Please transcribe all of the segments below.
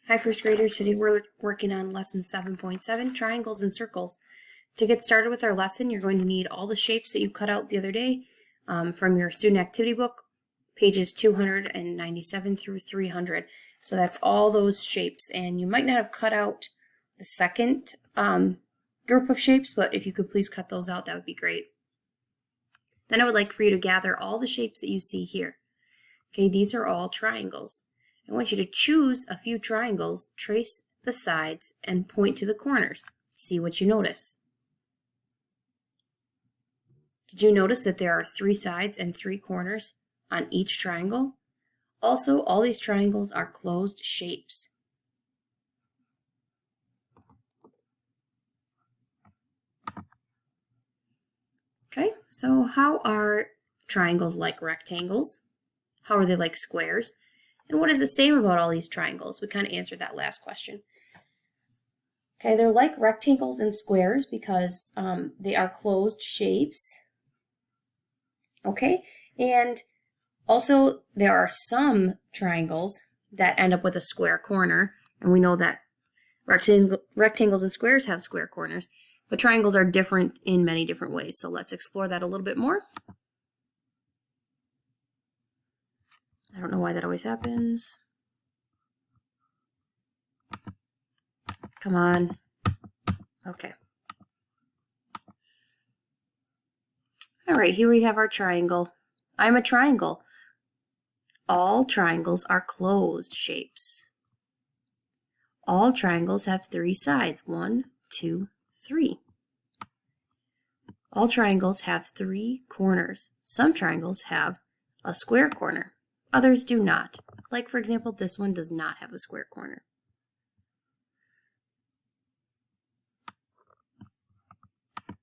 Hi, first graders. Today we're working on lesson 7.7, triangles and circles. To get started with our lesson, you're going to need all the shapes that you cut out the other day from your student activity book, pages 297 through 300. So that's all those shapes, and you might not have cut out the second group of shapes, but if you could please cut those out, that would be great. Then I would like for you to gather all the shapes that you see here. Okay, these are all triangles. I want you to choose a few triangles, trace the sides, and point to the corners. See what you notice. Did you notice that there are 3 sides and 3 corners on each triangle? Also, all these triangles are closed shapes. Okay, so how are triangles like rectangles? How are they like squares? And what is the same about all these triangles? We kind of answered that last question. Okay, they're like rectangles and squares because they are closed shapes. Okay, and also there are some triangles that end up with a square corner, and we know that rectangles and squares have square corners, but triangles are different in many different ways. So let's explore that a little bit more. I don't know why that always happens. Come on. Okay. All right, here we have our triangle. I'm a triangle. All triangles are closed shapes. All triangles have 3 sides. 1, 2, 3. All triangles have 3 corners. Some triangles have a square corner. Others do not. Like, for example, this one does not have a square corner. I'm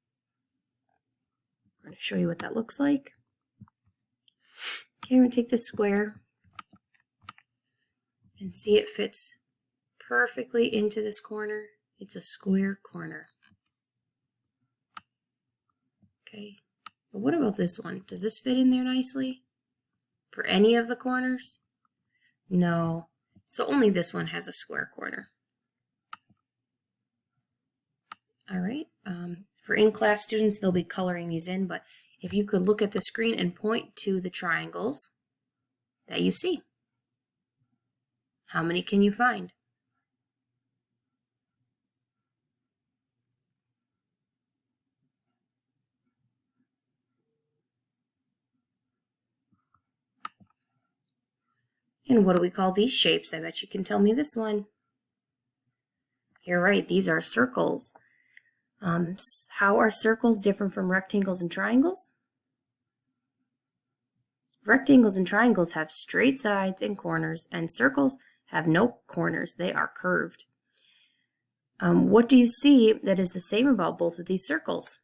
going to show you what that looks like. Okay, we're going to take this square and see it fits perfectly into this corner. It's a square corner. Okay, but what about this one? Does this fit in there nicely? For any of the corners? No. So only this one has a square corner. All right. For in-class students, they'll be coloring these in, but if you could look at the screen and point to the triangles that you see. How many can you find? And what do we call these shapes? I bet you can tell me this one. You're right, these are circles. How are circles different from rectangles and triangles? Rectangles and triangles have straight sides and corners, and circles have no corners. They are curved. What do you see that is the same about both of these circles?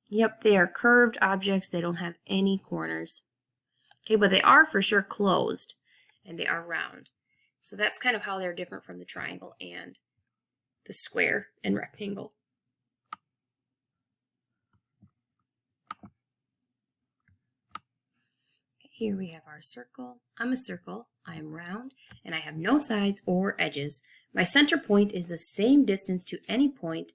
Yep, they are curved objects. They don't have any corners. Okay, but they are for sure closed, and they are round. So that's kind of how they're different from the triangle and the square and rectangle. Here we have our circle. I'm a circle, I am round, and I have no sides or edges. My center point is the same distance to any point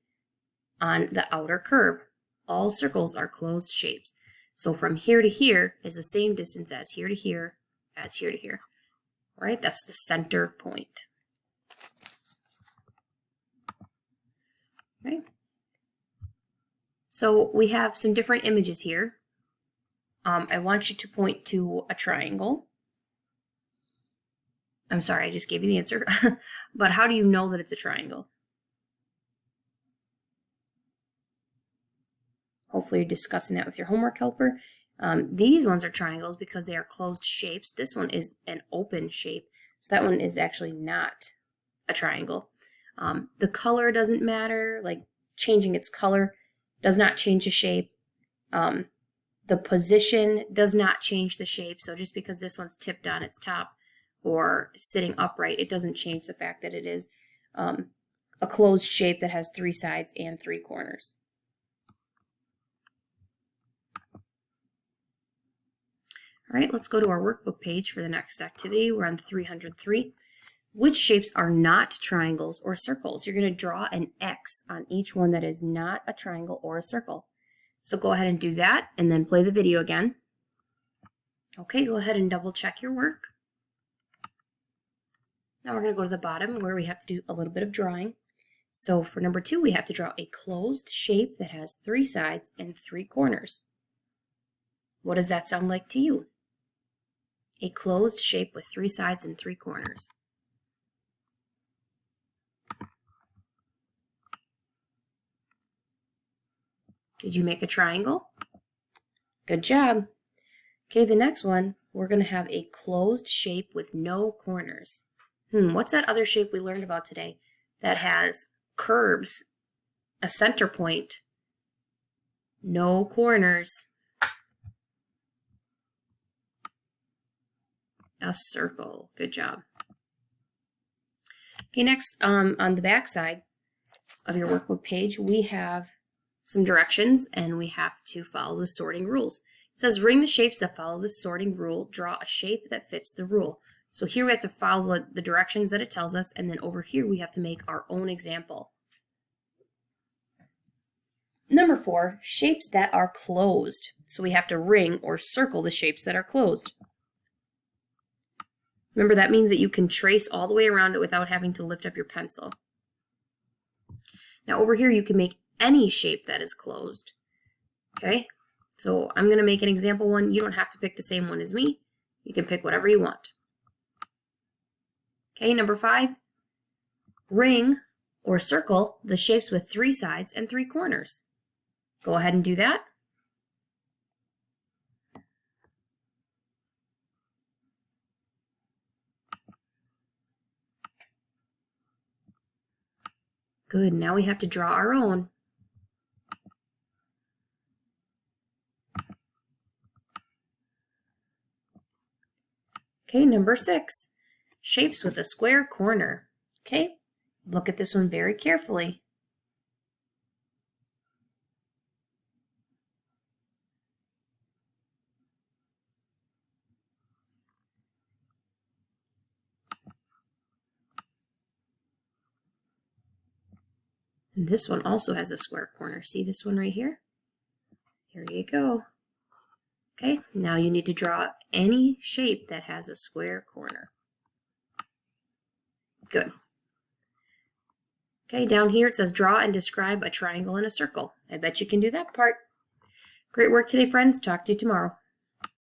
on the outer curve. All circles are closed shapes. So from here to here is the same distance as here to here, as here to here. All right, that's the center point. Okay. So we have some different images here. I want you to point to a triangle. I'm sorry, I just gave you the answer. But how do you know that it's a triangle? Hopefully you're discussing that with your homework helper. These ones are triangles because they are closed shapes. This one is an open shape. So that one is actually not a triangle. The color doesn't matter. Like changing its color does not change the shape. The position does not change the shape. So just because this one's tipped on its top or sitting upright, it doesn't change the fact that it is a closed shape that has 3 sides and 3 corners. All right, let's go to our workbook page for the next activity. We're on 303. Which shapes are not triangles or circles? You're going to draw an X on each one that is not a triangle or a circle. So go ahead and do that and then play the video again. Okay, go ahead and double check your work. Now we're going to go to the bottom where we have to do a little bit of drawing. So for number 2, we have to draw a closed shape that has 3 sides and 3 corners. What does that sound like to you? A closed shape with 3 sides and 3 corners. Did you make a triangle? Good job. Okay, the next one, we're going to have a closed shape with no corners. What's that other shape we learned about today that has curves, a center point, no corners? A circle. Good job. Okay, next on the back side of your workbook page, we have some directions and we have to follow the sorting rules. It says ring the shapes that follow the sorting rule, draw a shape that fits the rule. So here we have to follow the directions that it tells us, and then over here we have to make our own example. Number 4, shapes that are closed. So we have to ring or circle the shapes that are closed. Remember, that means that you can trace all the way around it without having to lift up your pencil. Now over here you can make any shape that is closed. Okay, so I'm going to make an example one. You don't have to pick the same one as me. You can pick whatever you want. Okay, number 5, ring or circle the shapes with 3 sides and 3 corners. Go ahead and do that. Good, now we have to draw our own. Okay, number 6, shapes with a square corner. Okay, look at this one very carefully. And this one also has a square corner. See this one right here? Here you go. Okay, now you need to draw any shape that has a square corner. Good. Okay, down here it says draw and describe a triangle and a circle. I bet you can do that part. Great work today, friends. Talk to you tomorrow.